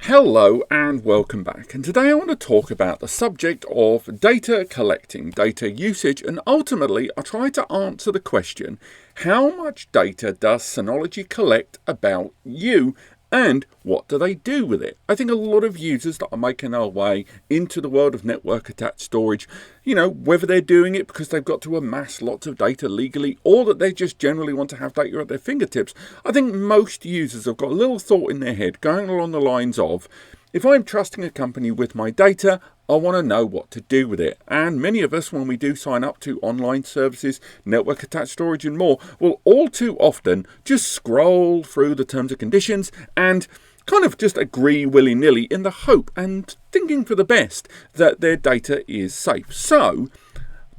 Hello and welcome back, and today I want to talk about the subject of data collecting, data usage, and ultimately I try to answer the question, how much data does Synology collect about you and what do they do with it? I think a lot of users that are making their way into the world of network attached storage, whether they're doing it because they've got to amass lots of data legally or that they just generally want to have data at their fingertips, I think most users have got a little thought in their head going along the lines of, if I'm trusting a company with my data, I want to know what to do with it. And many of us, when we do sign up to online services, network attached storage and more, will all too often just scroll through the terms and conditions and kind of just agree willy-nilly in the hope and thinking for the best that their data is safe. So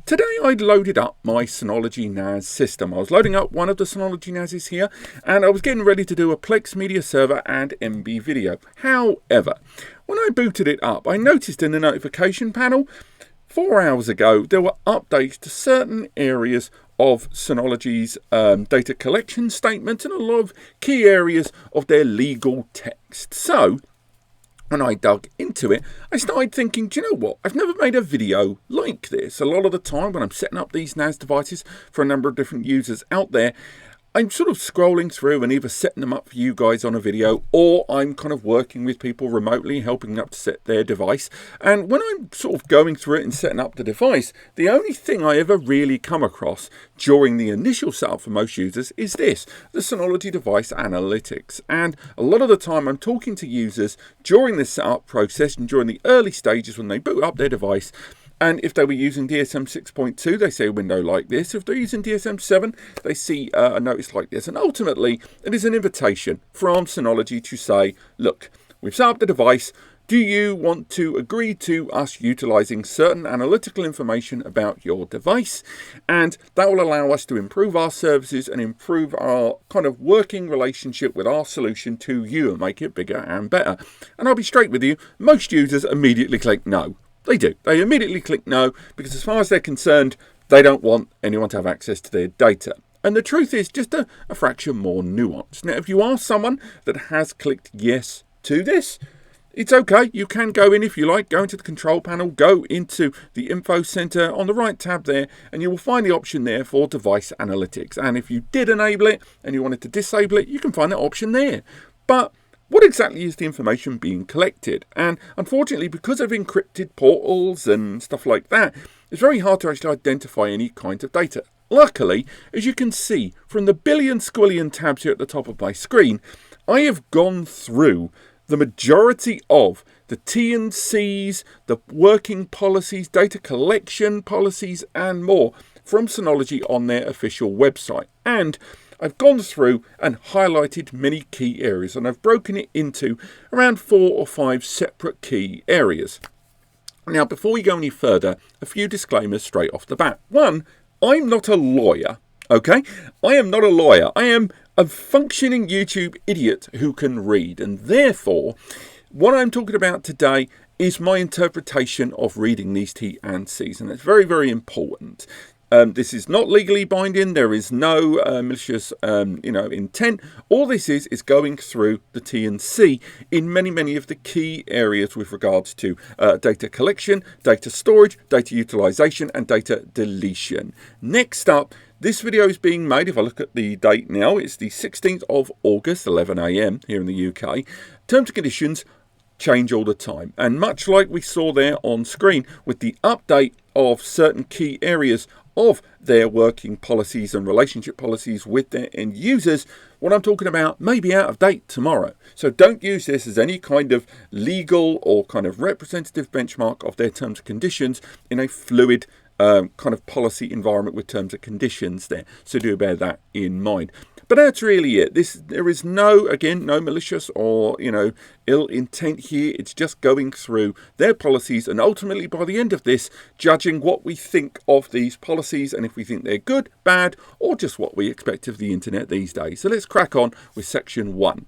today I loaded up my Synology NAS system. I was loading up one of the Synology NASes here and I was getting ready to do a Plex media server and MB video. However, when I booted it up, I noticed in the notification panel 4 hours ago there were updates to certain areas of Synology's data collection statements and a lot of key areas of their legal text. So when I dug into it, I started thinking, do you know what? I've never made a video like this. A lot of the time when I'm setting up these NAS devices for a number of different users out there, I'm sort of scrolling through and either setting them up for you guys on a video, or I'm kind of working with people remotely, helping them up to set their device. And when I'm sort of going through it and setting up the device, the only thing I ever really come across during the initial setup for most users is this, the Synology Device Analytics. And a lot of the time I'm talking to users during this setup process and during the early stages when they boot up their device. And if they were using DSM 6.2, they see a window like this. If they're using DSM 7, they see a notice like this. And ultimately, it is an invitation from Synology to say, look, we've set up the device. Do you want to agree to us utilizing certain analytical information about your device? And that will allow us to improve our services and improve our kind of working relationship with our solution to you and make it bigger and better. And I'll be straight with you, most users immediately click no. They do. They immediately click no because as far as they're concerned, they don't want anyone to have access to their data. And the truth is just a fraction more nuanced. Now, if you are someone that has clicked yes to this, it's okay. You can go in if you like, go into the control panel, go into the info center on the right tab there, and you will find the option there for device analytics. And if you did enable it and you wanted to disable it, you can find that option there. But what exactly is the information being collected? And unfortunately, because of encrypted portals and stuff like that, it's very hard to actually identify any kinds of data. Luckily, as you can see from the billion squillion tabs here at the top of my screen, I have gone through the majority of the T&Cs, the working policies, data collection policies and more from Synology on their official website. And I've gone through and highlighted many key areas, and I've broken it into around 4 or 5 separate key areas. Now, before we go any further, a few disclaimers straight off the bat. One, I'm not a lawyer, okay? I am not a lawyer. I am a functioning YouTube idiot who can read, and therefore, what I'm talking about today is my interpretation of reading these T&Cs, and that's very, very important. This is not legally binding. There is no malicious, intent. All this is going through the T&C in many of the key areas with regards to data collection, data storage, data utilization, and data deletion. Next up, this video is being made, if I look at the date now, it's the 16th of August, 11 AM here in the UK. Terms and conditions change all the time. And much like we saw there on screen with the update of certain key areas of their working policies and relationship policies with their end users, what I'm talking about may be out of date tomorrow. So don't use this as any kind of legal or kind of representative benchmark of their terms and conditions in a fluid kind of policy environment with terms and conditions there. So do bear that in mind. But that's really it. There is no malicious or, ill intent here. It's just going through their policies and ultimately by the end of this, judging what we think of these policies and if we think they're good, bad, or just what we expect of the internet these days. So let's crack on with section 1.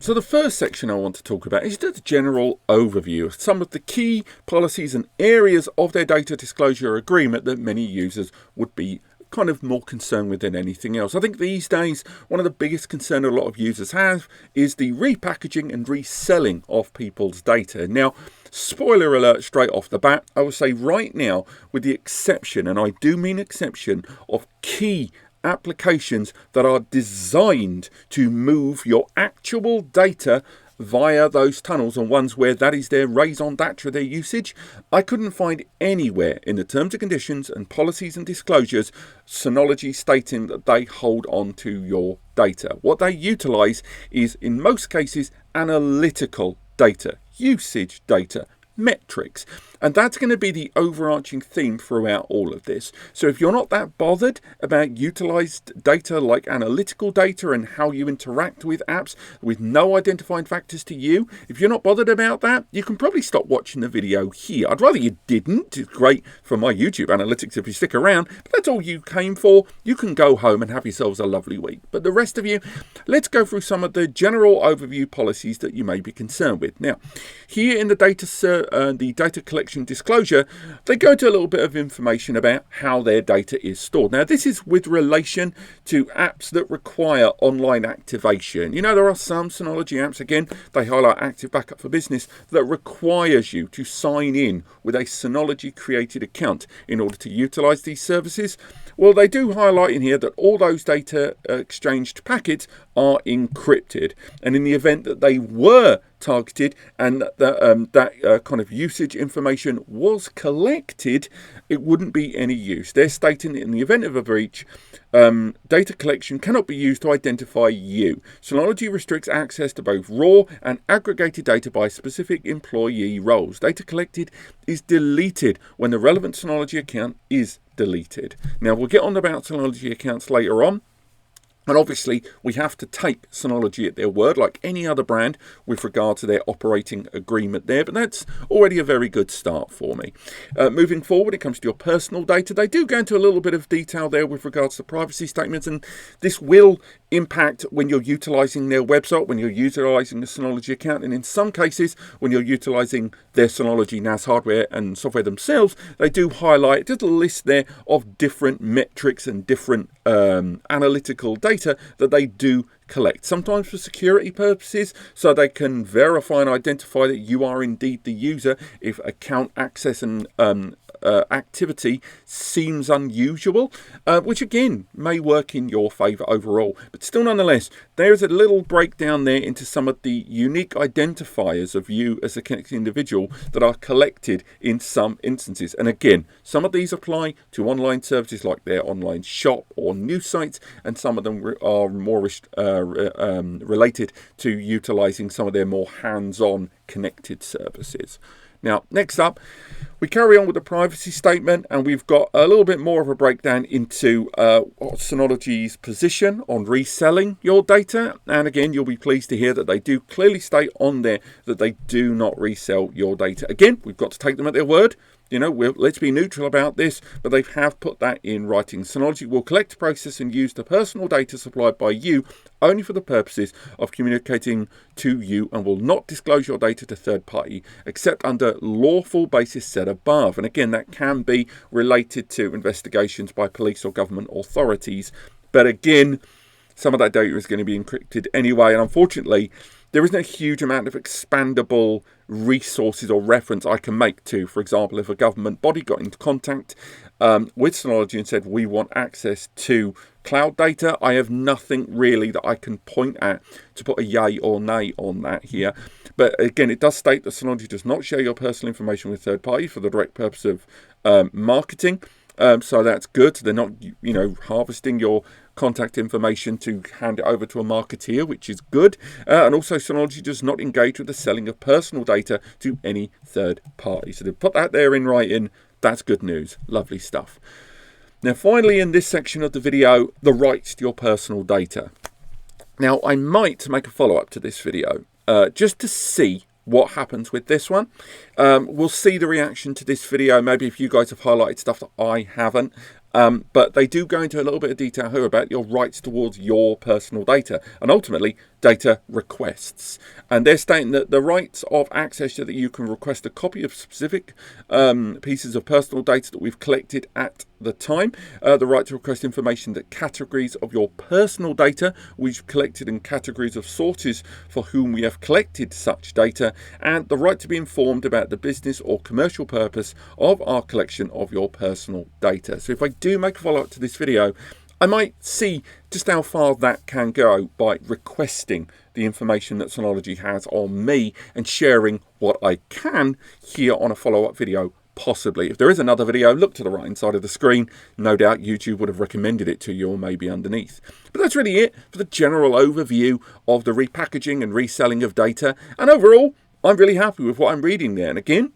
So the first section I want to talk about is just a general overview of some of the key policies and areas of their data disclosure agreement that many users would be kind of more concerned with than anything else. I think these days, one of the biggest concerns a lot of users have is the repackaging and reselling of people's data. Now, spoiler alert straight off the bat, I will say right now, with the exception, and I do mean exception, of key applications that are designed to move your actual data via those tunnels, and ones where that is their raison d'etre, their usage, I couldn't find anywhere in the terms and conditions and policies and disclosures Synology stating that they hold on to your data. What they utilize is, in most cases, analytical data, usage data, metrics, and that's going to be the overarching theme throughout all of this. So if you're not that bothered about utilized data like analytical data and how you interact with apps with no identifying factors to you, if you're not bothered about that, you can probably stop watching the video here. I'd rather you didn't. It's great for my YouTube analytics if you stick around, but that's all you came for. You can go home and have yourselves a lovely week. But the rest of you, let's go through some of the general overview policies that you may be concerned with. Now, here in the data collection disclosure, they go into a little bit of information about how their data is stored. Now, this is with relation to apps that require online activation. You know, there are some Synology apps, again, they highlight Active Backup for Business, that requires you to sign in with a Synology created account in order to utilize these services. Well, they do highlight in here that all those data exchanged packets are encrypted, and in the event that they were targeted and that kind of usage information was collected, it wouldn't be any use. They're stating that in the event of a breach, data collection cannot be used to identify you. Synology restricts access to both raw and aggregated data by specific employee roles. Data collected is deleted when the relevant Synology account is deleted. Now, we'll get on about Synology accounts later on. And obviously, we have to take Synology at their word, like any other brand, with regard to their operating agreement there. But that's already a very good start for me. Moving forward, it comes to your personal data. They do go into a little bit of detail there with regards to privacy statements. And this will impact when you're utilizing their website, when you're utilizing the Synology account. And in some cases, when you're utilizing their Synology NAS hardware and software themselves, they do highlight just a list there of different metrics and different analytical data that they do collect, sometimes for security purposes, so they can verify and identify that you are indeed the user if account access and activity seems unusual, which again may work in your favor overall. But still, nonetheless, there's a little breakdown there into some of the unique identifiers of you as a connected individual that are collected in some instances. And again, some of these apply to online services like their online shop or news sites, and some of them are more related to utilizing some of their more hands-on connected services. Now, next up, we carry on with the privacy statement, and we've got a little bit more of a breakdown into Synology's position on reselling your data. And again, you'll be pleased to hear that they do clearly state on there that they do not resell your data. Again, we've got to take them at their word. You know, let's be neutral about this, but they have put that in writing. Synology will collect, process, and use the personal data supplied by you only for the purposes of communicating to you, and will not disclose your data to third party except under lawful basis set above. And again, that can be related to investigations by police or government authorities. But again, some of that data is going to be encrypted anyway, and unfortunately, there isn't a huge amount of expandable resources or reference I can make to. For example, if a government body got into contact with Synology and said, we want access to cloud data, I have nothing really that I can point at to put a yay or nay on that here. But again, it does state that Synology does not share your personal information with third parties for the direct purpose of marketing. So that's good. They're not, harvesting your contact information to hand it over to a marketeer, which is good. And also, Synology does not engage with the selling of personal data to any third party. So they've put that there in writing. That's good news. Lovely stuff. Now, finally, in this section of the video, the rights to your personal data. Now, I might make a follow-up to this video just to see what happens with this one. We'll see the reaction to this video, maybe if you guys have highlighted stuff that I haven't. But they do go into a little bit of detail here about your rights towards your personal data. And ultimately, data requests. And they're stating that the rights of access so that you can request a copy of specific pieces of personal data that we've collected at the time, the right to request information that categories of your personal data we've collected and categories of sources for whom we have collected such data, and the right to be informed about the business or commercial purpose of our collection of your personal data. So if I do make a follow-up to this video, I might see just how far that can go by requesting the information that Synology has on me and sharing what I can here on a follow-up video, possibly. If there is another video, look to the right-hand side of the screen. No doubt YouTube would have recommended it to you, or maybe underneath. But that's really it for the general overview of the repackaging and reselling of data. And overall, I'm really happy with what I'm reading there. And again,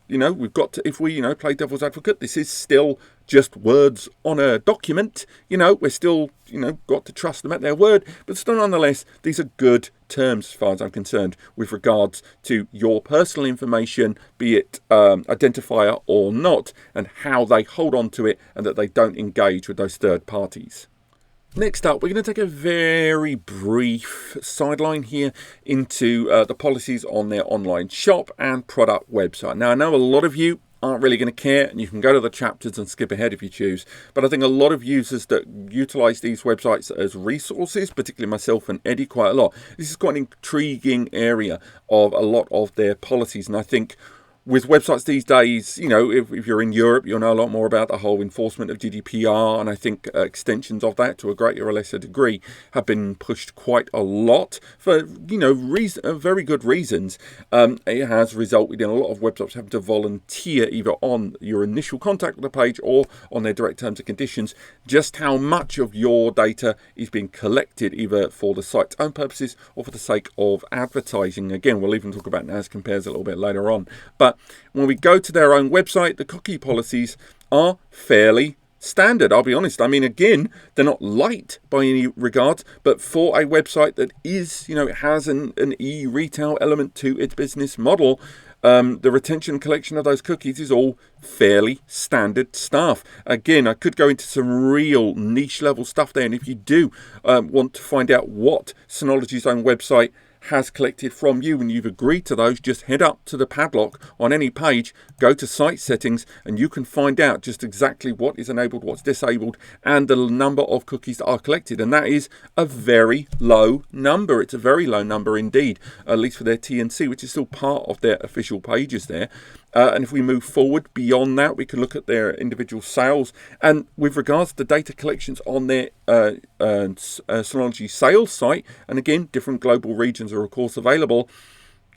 we've got to, if we, play devil's advocate, this is still just words on a document. We're still, got to trust them at their word. But still, nonetheless, these are good terms as far as I'm concerned with regards to your personal information, be it identifier or not, and how they hold on to it and that they don't engage with those third parties. Next up, we're going to take a very brief sideline here into the policies on their online shop and product website. Now, I know a lot of you aren't really going to care, and you can go to the chapters and skip ahead if you choose, but I think a lot of users that utilize these websites as resources, particularly myself and Eddie quite a lot, this is quite an intriguing area of a lot of their policies. And I think with websites these days, if you're in Europe, you'll know a lot more about the whole enforcement of GDPR, and I think extensions of that to a greater or lesser degree have been pushed quite a lot for, very good reasons. It has resulted in a lot of websites having to volunteer either on your initial contact with the page or on their direct terms and conditions just how much of your data is being collected, either for the site's own purposes or for the sake of advertising. Again, we'll even talk about NAScompares a little bit later on. But when we go to their own website, the cookie policies are fairly standard. I'll be honest. I mean, again, they're not light by any regard, but for a website that is, it has an e-retail element to its business model, the retention and collection of those cookies is all fairly standard stuff. Again, I could go into some real niche level stuff there, and if you do want to find out what Synology's own website has collected from you and you've agreed to those, just head up to the padlock on any page, go to site settings, and you can find out just exactly what is enabled, what's disabled, and the number of cookies that are collected. And that is a very low number. It's a very low number indeed, at least for their TNC, which is still part of their official pages there. And if we move forward beyond that, we can look at their individual sales. And with regards to data collections on their Synology sales site, and again, different global regions are of course available,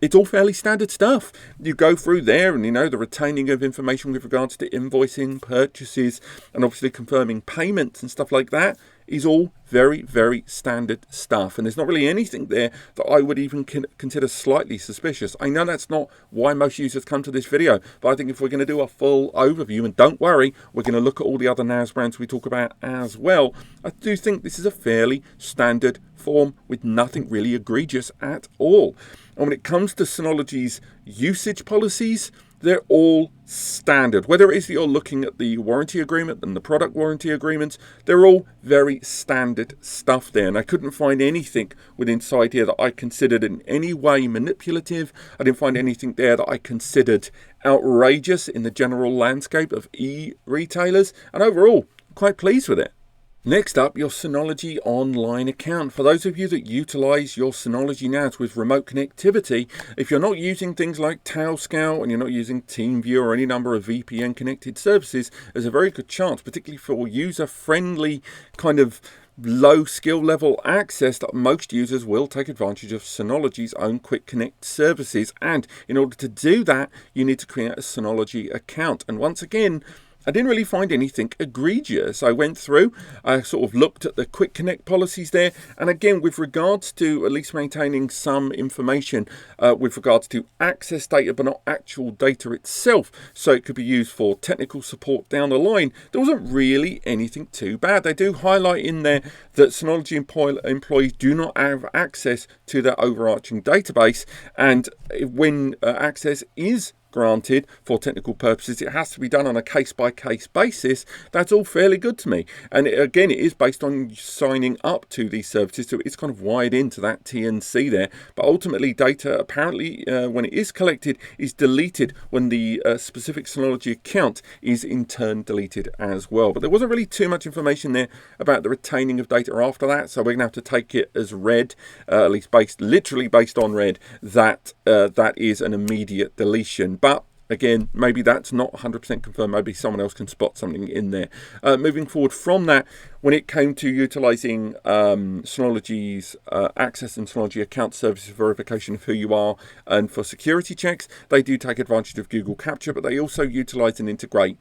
it's all fairly standard stuff. You go through there and, the retaining of information with regards to invoicing, purchases, and obviously confirming payments and stuff like that is all very, very standard stuff. And there's not really anything there that I would even consider slightly suspicious. I know that's not why most users come to this video, but I think if we're going to do a full overview, and don't worry, we're going to look at all the other NAS brands we talk about as well, I do think this is a fairly standard form with nothing really egregious at all. And when it comes to Synology's usage policies, they're all standard. Whether it is that you're looking at the warranty agreement and the product warranty agreements, they're all very standard stuff there. And I couldn't find anything within inside here that I considered in any way manipulative. I didn't find anything there that I considered outrageous in the general landscape of e-retailers. And overall, quite pleased with it. Next up, your Synology online account. For those of you that utilize your Synology NAS with remote connectivity, if you're not using things like Tailscout and you're not using TeamViewer or any number of VPN connected services, there's a very good chance, particularly for user-friendly kind of low skill level access, that most users will take advantage of Synology's own quick connect services. And in order to do that, you need to create a Synology account. And once again, I didn't really find anything egregious. I went through, I sort of looked at the quick connect policies there, and again, with regards to at least maintaining some information with regards to access data but not actual data itself, so it could be used for technical support down the line, there wasn't really anything too bad. They do highlight in there that Synology employees do not have access to their overarching database, and when access is granted, for technical purposes, it has to be done on a case-by-case basis. That's all fairly good to me. And again, it is based on signing up to these services, so it's kind of wired into that T&C there. But ultimately, data apparently, when it is collected, is deleted when the specific Synology account is in turn deleted as well. But there wasn't really too much information there about the retaining of data after that, so we're going to have to take it as read, at least literally based on read, that that is an immediate deletion. But again, maybe that's not 100% confirmed. Maybe someone else can spot something in there. Moving forward from that, when it came to utilising Synology's access and Synology account services verification of who you are and for security checks, they do take advantage of Google Capture, but they also utilise and integrate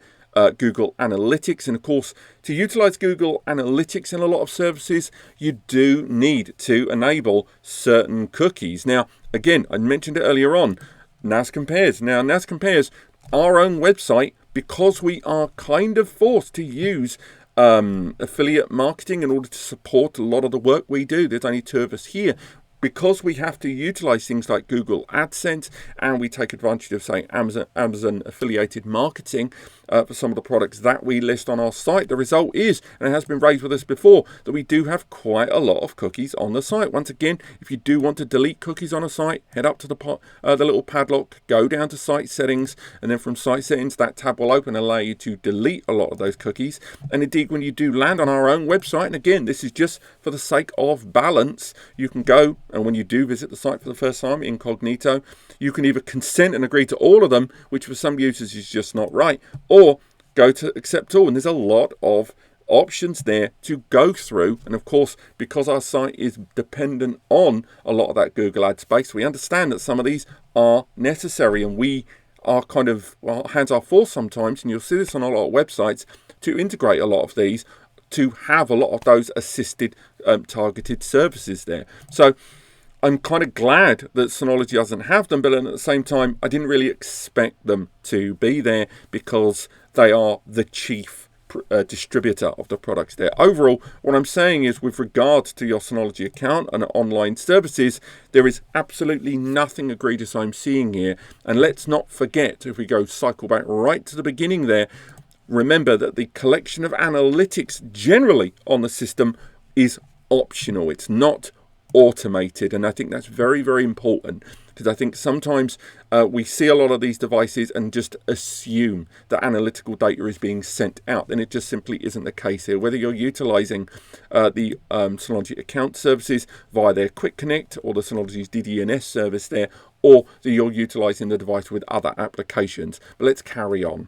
Google Analytics. And of course, to utilize Google Analytics in a lot of services, you do need to enable certain cookies. Now, again, I mentioned it earlier on, NAScompares. Now, NAScompares, our own website, because we are kind of forced to use affiliate marketing in order to support a lot of the work we do. There's only 2 of us here. Because we have to utilize things like Google AdSense, and we take advantage of, say, Amazon affiliated marketing for some of the products that we list on our site, the result is, and it has been raised with us before, that we do have quite a lot of cookies on the site. Once again, if you do want to delete cookies on a site, head up to the little padlock, go down to site settings, and then from site settings, that tab will open and allow you to delete a lot of those cookies. And indeed, when you do land on our own website, and again, this is just for the sake of balance, you can go, and when you do visit the site for the first time incognito, you can either consent and agree to all of them, which for some users is just not right, or go to accept all. And there's a lot of options there to go through. And of course, because our site is dependent on a lot of that Google ad space, we understand that some of these are necessary, and we are kind of, well, hands are full sometimes, and you'll see this on a lot of websites, to integrate a lot of these, to have a lot of those assisted targeted services there. So I'm kind of glad that Synology doesn't have them, but at the same time, I didn't really expect them to be there because they are the chief distributor of the products there. Overall, what I'm saying is, with regard to your Synology account and online services, there is absolutely nothing egregious I'm seeing here. And let's not forget, if we go cycle back right to the beginning there, remember that the collection of analytics generally on the system is optional. It's not automated, and I think that's very, very important, because I think sometimes we see a lot of these devices and just assume that analytical data is being sent out, and it just simply isn't the case here. Whether you're utilizing the Synology account services via their Quick Connect or the Synology's DDNS service there, or that you're utilizing the device with other applications. But let's carry on.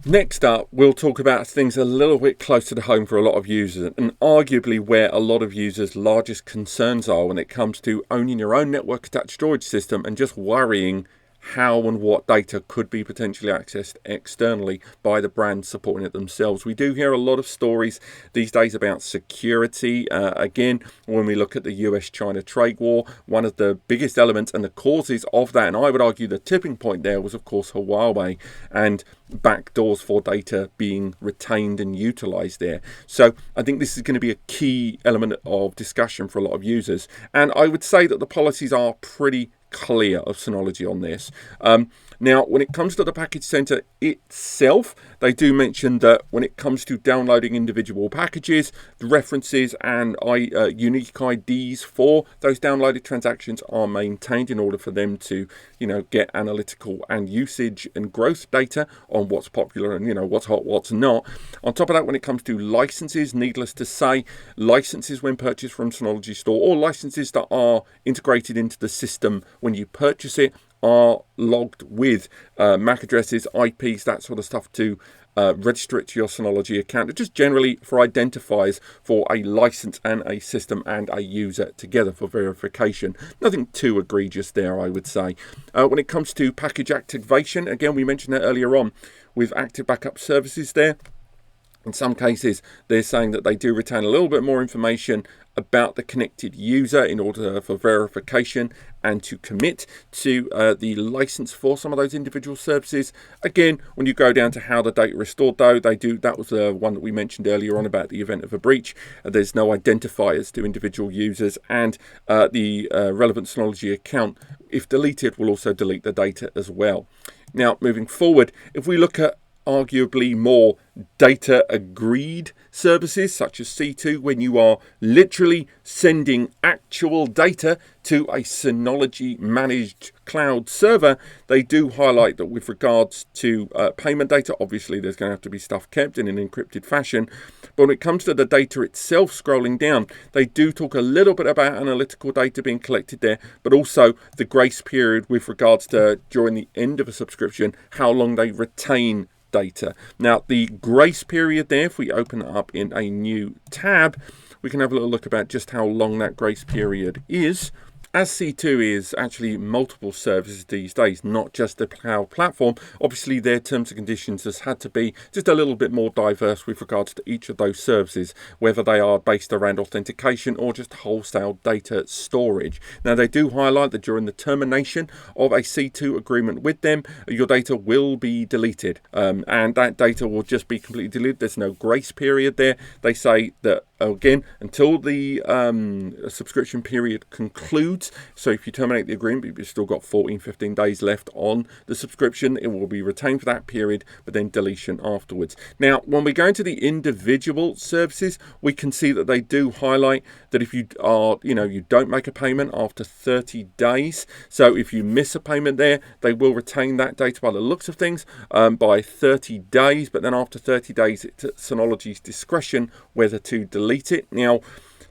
Next up, we'll talk about things a little bit closer to home for a lot of users, and arguably where a lot of users' largest concerns are when it comes to owning your own network attached storage system and just worrying how and what data could be potentially accessed externally by the brands supporting it themselves. We do hear a lot of stories these days about security. Again, when we look at the US-China trade war, one of the biggest elements and the causes of that, and I would argue the tipping point there, was of course Huawei and backdoors for data being retained and utilized there. So I think this is going to be a key element of discussion for a lot of users, and I would say that the policies are pretty clear of Synology on this. Now, when it comes to the package center itself, they do mention that when it comes to downloading individual packages, the references and unique IDs for those downloaded transactions are maintained in order for them to, get analytical and usage and growth data on what's popular and, what's hot, what's not. On top of that, when it comes to licenses, needless to say, licenses when purchased from Synology Store, or licenses that are integrated into the system when you purchase it, are logged with MAC addresses, IPs, that sort of stuff to register it to your Synology account. It's just generally for identifiers for a license and a system and a user together for verification. Nothing too egregious there, I would say. When it comes to package activation, again, we mentioned that earlier on with active backup services there. In some cases, they're saying that they do retain a little bit more information about the connected user in order for verification and to commit to the license for some of those individual services. Again, when you go down to how the data is stored, though, that was the one that we mentioned earlier on about the event of a breach. There's no identifiers to individual users, and the relevant Synology account, if deleted, will also delete the data as well. Now, moving forward, if we look at arguably more data agreed services such as C2, when you are literally sending actual data to a Synology managed cloud server, they do highlight that with regards to payment data, obviously there's going to have to be stuff kept in an encrypted fashion. But when it comes to the data itself, scrolling down, they do talk a little bit about analytical data being collected there, but also the grace period with regards to during the end of a subscription, how long they retain data. Now, the grace period there, if we open it up in a new tab, we can have a little look about just how long that grace period is. As C2 is actually multiple services these days, not just the cloud platform, obviously their terms and conditions has had to be just a little bit more diverse with regards to each of those services, whether they are based around authentication or just wholesale data storage. Now, they do highlight that during the termination of a C2 agreement with them, your data will be deleted, and that data will just be completely deleted. There's no grace period there. They say that again, until the subscription period concludes. So if you terminate the agreement, you've still got 15 days left on the subscription. It will be retained for that period, but then deletion afterwards. Now, when we go into the individual services, we can see that they do highlight that if you are, you don't make a payment after 30 days. So if you miss a payment there, they will retain that data by the looks of things by 30 days. But then after 30 days, it's at Synology's discretion whether to delete it. Now,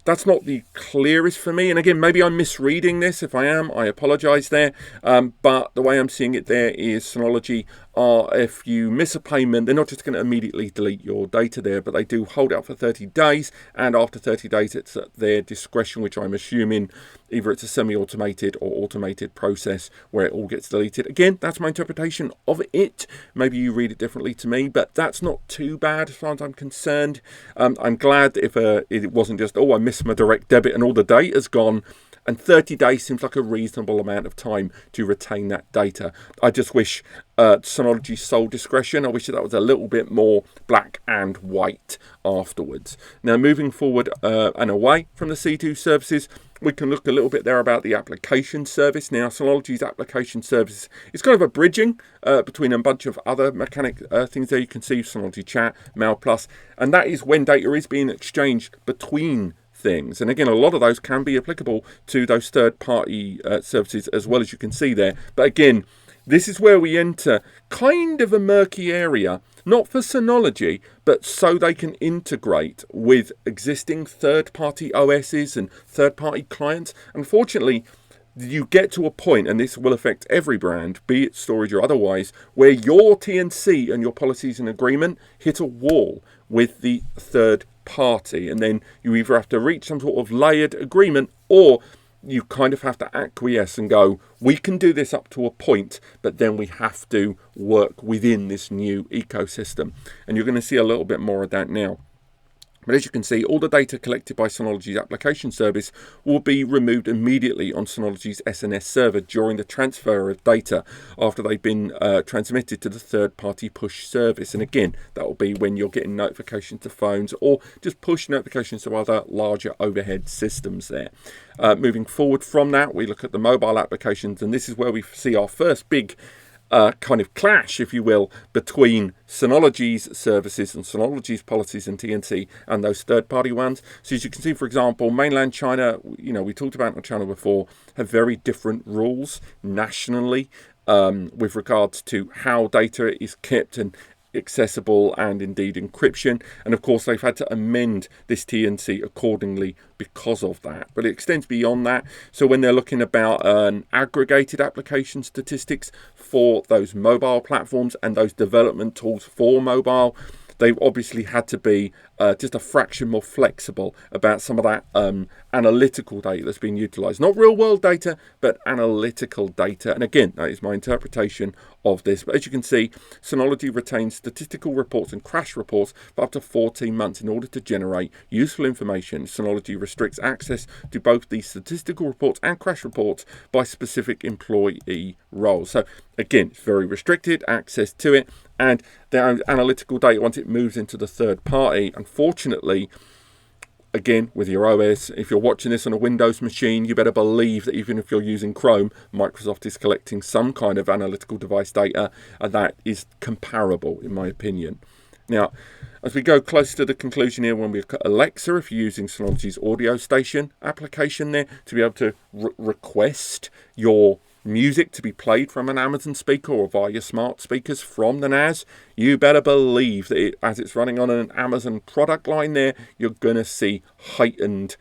that's not the clearest for me. And again, maybe I'm misreading this. If I am, I apologize there. But the way I'm seeing it there is Synology if you miss a payment, they're not just going to immediately delete your data there, but they do hold it up for 30 days. And after 30 days, it's at their discretion, which I'm assuming either it's a semi-automated or automated process where it all gets deleted. Again, that's my interpretation of it. Maybe you read it differently to me, but that's not too bad as far as I'm concerned. I'm glad if it wasn't just, I missed my direct debit and all the data's gone. And 30 days seems like a reasonable amount of time to retain that data. I just wish Synology's sole discretion, I wish that was a little bit more black and white afterwards. Now, moving forward and away from the C2 services, we can look a little bit there about the application service. Now, Synology's application service is kind of a bridging between a bunch of other mechanic things there. You can see Synology Chat, Mail Plus, and that is when data is being exchanged between things. And again, a lot of those can be applicable to those third-party services as well, as you can see there. But again, this is where we enter kind of a murky area, not for Synology, but so they can integrate with existing third-party OSs and third-party clients. Unfortunately, you get to a point, and this will affect every brand, be it storage or otherwise, where your TNC and your policies and agreement hit a wall with the third party, and then you either have to reach some sort of layered agreement, or you kind of have to acquiesce and go, we can do this up to a point, but then we have to work within this new ecosystem. And you're going to see a little bit more of that now. But as you can see, all the data collected by Synology's application service will be removed immediately on Synology's SNS server during the transfer of data after they've been transmitted to the third-party push service. And again, that will be when you're getting notifications to phones or just push notifications to other larger overhead systems there. Moving forward from that, we look at the mobile applications, and this is where we see our first big kind of clash, if you will, between Synology's services and Synology's policies and TNC and those third-party ones. So as you can see, for example, mainland China, we talked about on the channel before, have very different rules nationally with regards to how data is kept and accessible, and indeed encryption. And of course, they've had to amend this TNC accordingly because of that. But it extends beyond that. So when they're looking about aggregated application statistics for those mobile platforms and those development tools for mobile, they've obviously had to be just a fraction more flexible about some of that analytical data that's being utilized. Not real world data, but analytical data. And again, that is my interpretation of this. But as you can see, Synology retains statistical reports and crash reports for up to 14 months in order to generate useful information. Synology restricts access to both the statistical reports and crash reports by specific employee roles. So again, it's very restricted access to it. And the analytical data, once it moves into the third party, unfortunately, again, with your OS, if you're watching this on a Windows machine, you better believe that even if you're using Chrome, Microsoft is collecting some kind of analytical device data, and that is comparable, in my opinion. Now, as we go closer to the conclusion here, when we look at Alexa, if you're using Synology's audio station application there, to be able to request your music to be played from an Amazon speaker or via your smart speakers from the NAS, you better believe that as it's running on an Amazon product line there, you're going to see heightened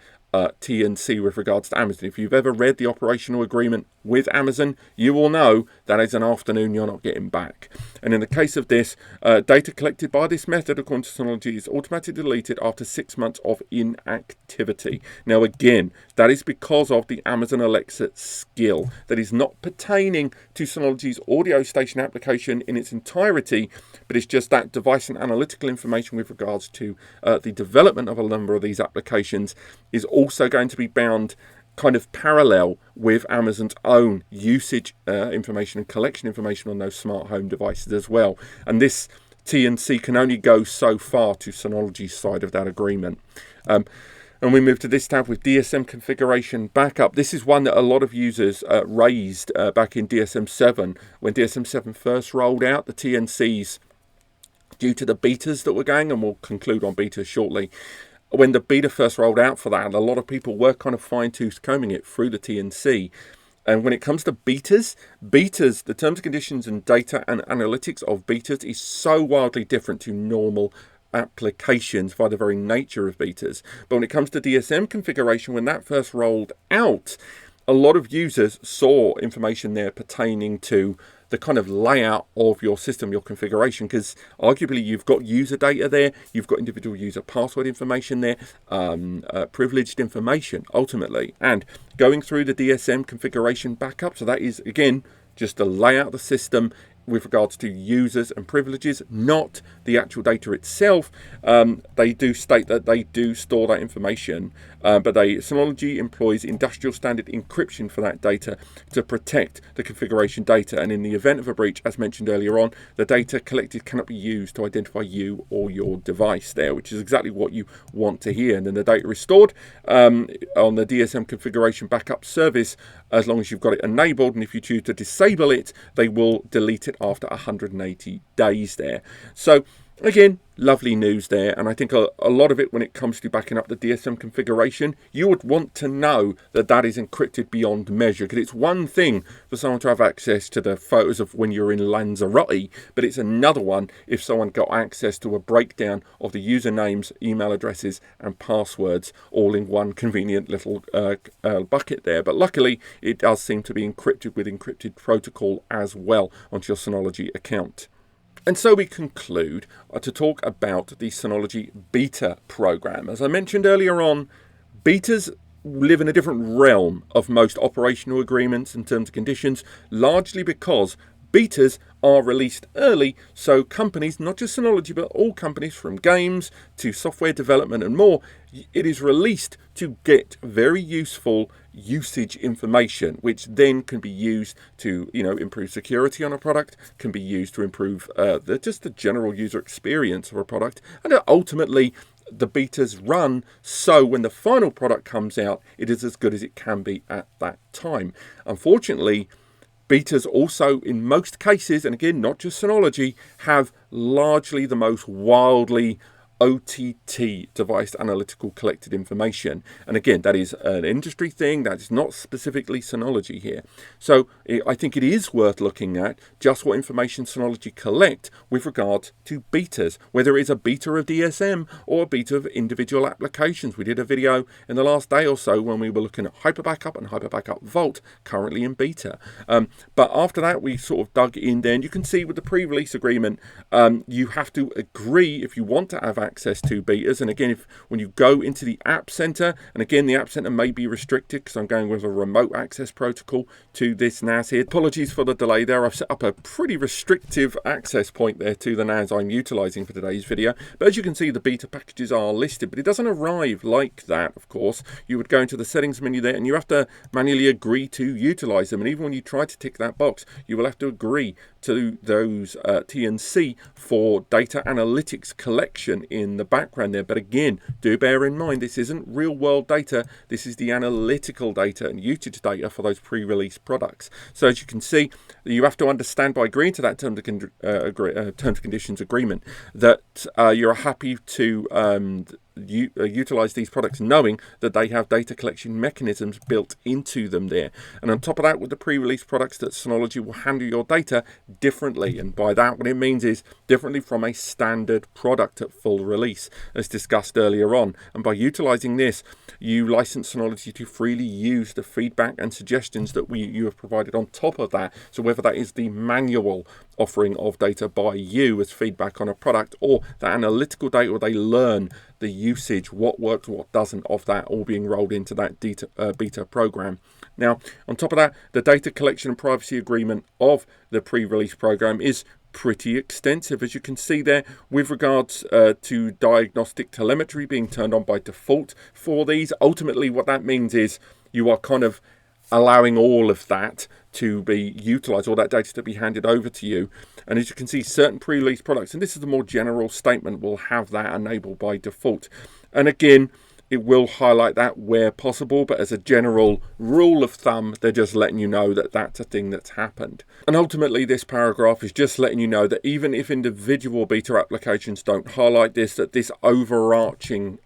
T&C with regards to Amazon. If you've ever read the operational agreement with Amazon, you will know that is an afternoon you're not getting back. And in the case of this, data collected by this method, according to Synology, is automatically deleted after 6 months of inactivity. Now again, that is because of the Amazon Alexa skill. That is not pertaining to Synology's audio station application in its entirety, but it's just that device and analytical information with regards to the development of a number of these applications is also going to be bound kind of parallel with Amazon's own usage information and collection information on those smart home devices as well. And this T&C can only go so far to Synology's side of that agreement. And we move to this tab with DSM configuration backup. This is one that a lot of users raised back in DSM-7. When DSM-7 first rolled out, the T&Cs, due to the betas that were going, and we'll conclude on betas shortly, when the beta first rolled out for that, a lot of people were kind of fine-tooth combing it through the T&C. And when it comes to betas, the terms and conditions and data and analytics of betas is so wildly different to normal applications by the very nature of betas. But when it comes to DSM configuration, when that first rolled out, a lot of users saw information there pertaining to the kind of layout of your system, your configuration, because arguably you've got user data there, you've got individual user password information there, privileged information ultimately. And going through the DSM configuration backup, so that is again just the layout of the system with regards to users and privileges, not the actual data itself. They do state that they do store that information, but Synology employs industrial standard encryption for that data to protect the configuration data. And in the event of a breach, as mentioned earlier on, the data collected cannot be used to identify you or your device there, which is exactly what you want to hear. And then the data is stored on the DSM configuration backup service as long as you've got it enabled, and if you choose to disable it, they will delete it after 180 days there. So again, lovely news there, and I think a lot of it, when it comes to backing up the DSM configuration, you would want to know that that is encrypted beyond measure, because it's one thing for someone to have access to the photos of when you're in Lanzarote, but it's another one if someone got access to a breakdown of the usernames, email addresses and passwords all in one convenient little bucket there. But luckily it does seem to be encrypted with encrypted protocol as well onto your Synology account. And so we conclude to talk about the Synology beta program. As I mentioned earlier on, betas live in a different realm of most operational agreements and terms and conditions, largely because betas are released early, so companies, not just Synology, but all companies from games to software development and more, it is released to get very useful usage information, which then can be used to, improve security on a product, can be used to improve just the general user experience of a product, and ultimately the betas run so when the final product comes out, it is as good as it can be at that time. Unfortunately, betas also, in most cases, and again, not just Synology, have largely the most wildly OTT device analytical collected information. And again, that is an industry thing, that is not specifically Synology here. So I think it is worth looking at just what information Synology collect with regard to betas, whether it's a beta of DSM or a beta of individual applications. We did a video in the last day or so when we were looking at Hyper Backup and Hyper Backup Vault, currently in beta. But after that, we sort of dug in there, and you can see with the pre-release agreement, you have to agree if you want to have access to betas. And again, when you go into the App Center, and again, the App Center may be restricted because I'm going with a remote access protocol to this NAS here. Apologies for the delay there. I've set up a pretty restrictive access point there to the NAS I'm utilizing for today's video. But as you can see, the beta packages are listed, but it doesn't arrive like that, of course. You would go into the settings menu there, and you have to manually agree to utilize them. And even when you try to tick that box, you will have to agree to those T&C for data analytics collection in the background there. But again, do bear in mind, this isn't real world data. This is the analytical data and usage data for those pre-release products. So as you can see, you have to understand by agreeing to that terms and conditions agreement that you're happy to utilize these products knowing that they have data collection mechanisms built into them there. And on top of that, with the pre-release products, that Synology will handle your data differently. And by that, what it means is differently from a standard product at full release, as discussed earlier on. And by utilizing this, you license Synology to freely use the feedback and suggestions that you have provided on top of that. So whether that is the manual offering of data by you as feedback on a product, or the analytical data where they learn the usage, what works, what doesn't, of that, all being rolled into that beta program. Now, on top of that, the data collection and privacy agreement of the pre-release program is pretty extensive, as you can see there, with regards to diagnostic telemetry being turned on by default for these. Ultimately, what that means is you are kind of allowing all of that to be utilized, all that data to be handed over to you. And as you can see, certain pre-release products, and this is a more general statement, will have that enabled by default. And again, it will highlight that where possible, but as a general rule of thumb, they're just letting you know that that's a thing that's happened. And ultimately, this paragraph is just letting you know that even if individual beta applications don't highlight this, that this overarching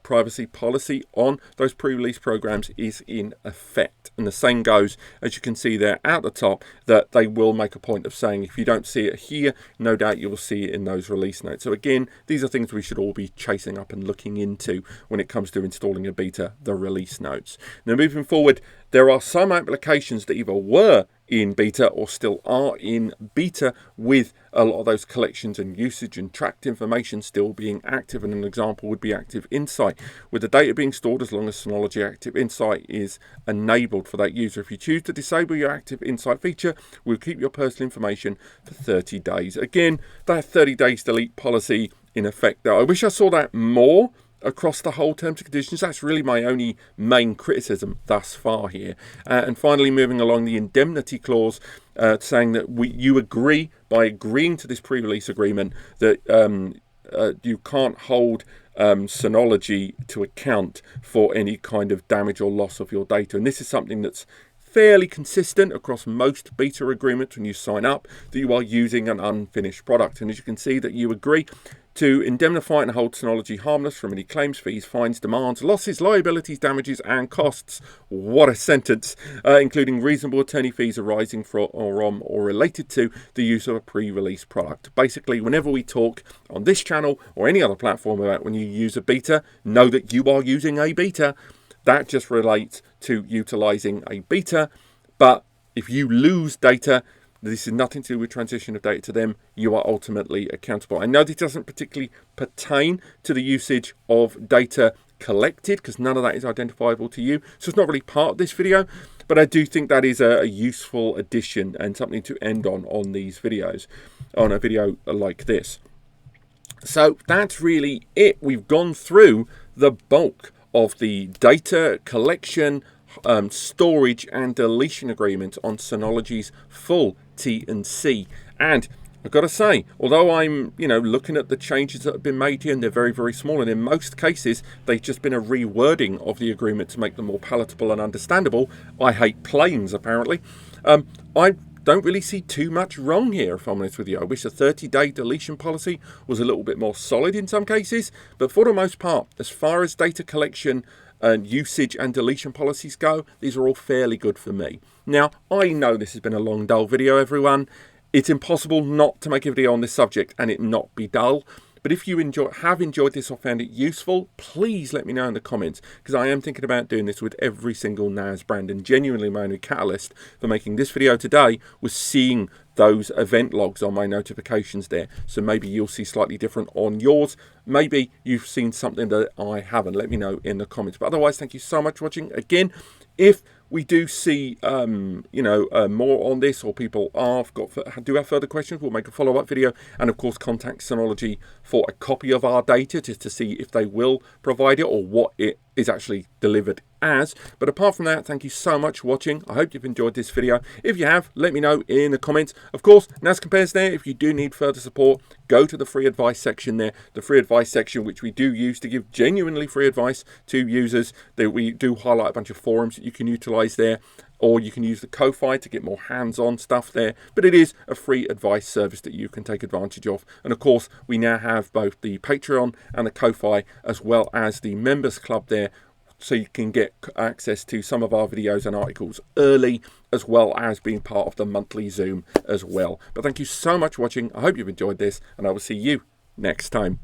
privacy policy on those pre-release programs is in effect. And the same goes, as you can see there at the top, that they will make a point of saying if you don't see it here, no doubt you'll see it in those release notes. So again, these are things we should all be chasing up and looking into when it comes to installing a beta, the release notes. Now moving forward, there are some applications that either were in beta or still are in beta with a lot of those collections and usage and tracked information still being active. And an example would be Active Insight, with the data being stored as long as Synology Active Insight is enabled for that user. If you choose to disable your Active Insight feature, we'll keep your personal information for 30 days. Again, that 30 days delete policy in effect there. I wish I saw that more across the whole terms and conditions. That's really my only main criticism thus far here. And finally, moving along, the indemnity clause, saying that you agree, by agreeing to this pre-release agreement, that you can't hold Synology to account for any kind of damage or loss of your data. And this is something that's fairly consistent across most beta agreements when you sign up, that you are using an unfinished product. And as you can see, that you agree to indemnify and hold Synology harmless from any claims, fees, fines, demands, losses, liabilities, damages, and costs. What a sentence! Including reasonable attorney fees arising from or related to the use of a pre-release product. Basically, whenever we talk on this channel or any other platform about when you use a beta, know that you are using a beta. That just relates to utilizing a beta. But if you lose data, this is nothing to do with transition of data to them. You are ultimately accountable. I know this doesn't particularly pertain to the usage of data collected, because none of that is identifiable to you. So it's not really part of this video, but I do think that is a useful addition and something to end on these videos, on a video like this. So that's really it. We've gone through the bulk of the data collection, storage and deletion agreement on Synology's full T&C. And I've got to say, although I'm looking at the changes that have been made here, and they're very, very small, and in most cases they've just been a rewording of the agreement to make them more palatable and understandable. I hate planes, apparently. I don't really see too much wrong here, if I'm honest with you. I wish a 30-day deletion policy was a little bit more solid in some cases, but for the most part, as far as data collection and usage and deletion policies go, these are all fairly good for me. Now, I know this has been a long, dull video, everyone. It's impossible not to make a video on this subject and it not be dull. But if you have enjoyed this or found it useful, please let me know in the comments, because I am thinking about doing this with every single NAS brand. And genuinely, my only catalyst for making this video today was seeing those event logs on my notifications there. So maybe you'll see slightly different on yours. Maybe you've seen something that I haven't. Let me know in the comments. But otherwise, thank you so much for watching. Again, if we do see more on this, or people do have further questions, we'll make a follow-up video, and of course contact Synology for a copy of our data just to see if they will provide it or what it is actually delivered as. But apart from that, thank you so much for watching. I hope you've enjoyed this video. If you have, let me know in the comments. Of course, NAScompares there. If you do need further support, go to the free advice section there. The free advice section, which we do use to give genuinely free advice to users. That we do highlight a bunch of forums that you can utilize there, or you can use the Ko-Fi to get more hands-on stuff there. But it is a free advice service that you can take advantage of. And of course, we now have both the Patreon and the Ko-Fi, as well as the members club there, so you can get access to some of our videos and articles early, as well as being part of the monthly Zoom as well. But thank you so much for watching. I hope you've enjoyed this, and I will see you next time.